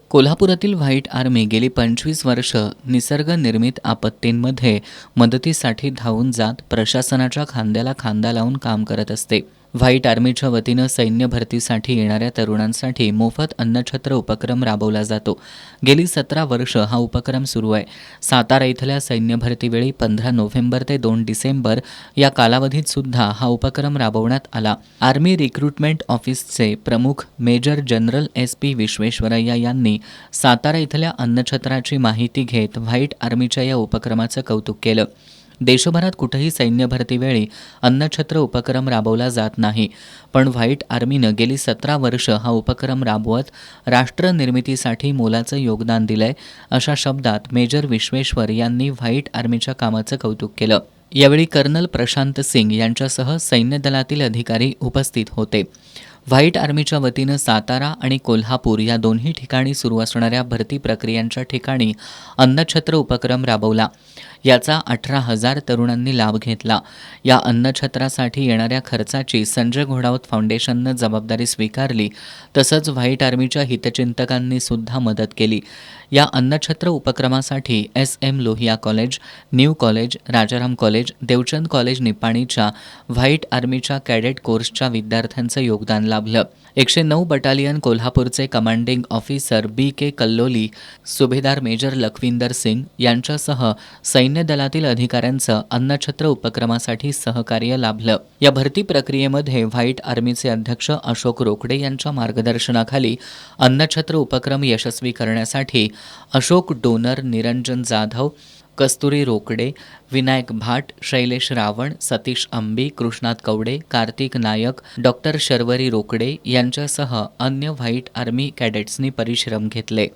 कोल्हापुरातील white army गेली 25 वर्ष निसर्गनिर्मित आपत्तींमध्ये मदतीसाठी धावून जात प्रशासनाच्या खांद्याला खांदा लावून काम करत असते. व्हाईट आर्मीच्या वतीनं सैन्य भरतीसाठी येणाऱ्या तरुणांसाठी मोफत अन्नछत्र उपक्रम राबवला जातो. गेली 17 वर्ष हा उपक्रम सुरू आहे. सातारा इथल्या सैन्य भरतीवेळी 15 नोव्हेंबर ते 2 डिसेंबर या कालावधीत सुद्धा हा उपक्रम राबवण्यात आला. आर्मी रिक्रुटमेंट ऑफिसचे प्रमुख मेजर जनरल SP विश्वेश्वरय्या यांनी सातारा इथल्या अन्नछत्राची माहिती घेत व्हाईट आर्मीच्या या उपक्रमाचं कौतुक केलं. देशभरात कुठेही सैन्य भरतीवेळी अन्नछत्र उपक्रम राबवला जात नाही, पण व्हाईट आर्मीनं गेली 17 वर्ष हा उपक्रम राबवत राष्ट्रनिर्मितीसाठी मोलाचं योगदान दिलंय, अशा शब्दात मेजर विश्वेश्वर यांनी व्हाईट आर्मीच्या कामाचं कौतुक केलं. यावेळी कर्नल प्रशांत सिंग यांच्यासह सैन्य दलातील अधिकारी उपस्थित होते. व्हाईट आर्मीच्या वतीनं सातारा आणि कोल्हापूर या दोन्ही ठिकाणी सुरू असणाऱ्या भरती प्रक्रियांच्या ठिकाणी अन्नछत्र उपक्रम राबवला. याचा 18,000 तरुणांनी लाभ घेतला. या अन्नछत्रासाठी येणाऱ्या खर्चाची संजय घोडावत फाउंडेशननं जबाबदारी स्वीकारली. तसंच व्हाईट आर्मीच्या हितचिंतकांनी सुद्धा मदत केली. या अन्नछत्र उपक्रमासाठी SM Lohia college, new college, Rajaram college, Devchand college निपाणीच्या व्हाईट आर्मीच्या कॅडेट कोर्सच्या विद्यार्थ्यांचं योगदान लाभलं. 109 बटालियन कोल्हापूरचे कमांडिंग ऑफिसर BK कल्लोली, सुभेदार मेजर लखविंदर सिंग यांच्यासह सैन्य दलातील अधिकाऱ्यांचं अन्नछत्र उपक्रमासाठी सहकार्य लाभलं. या भरती प्रक्रियेमध्ये व्हाईट आर्मीचे अध्यक्ष अशोक रोकडे यांच्या मार्गदर्शनाखाली अन्नछत्र उपक्रम यशस्वी करण्यासाठी अशोक डोनर, निरंजन जाधव, कस्तुरी रोकडे, विनायक भाट, शैलेश रावण, सतीश अंबी, कृष्णात कवडे, कार्तिक नायक, डॉक्टर शर्वरी रोकडे यांच्यासह अन्य व्हाईट आर्मी कॅडेट्सनी परिश्रम घेतले.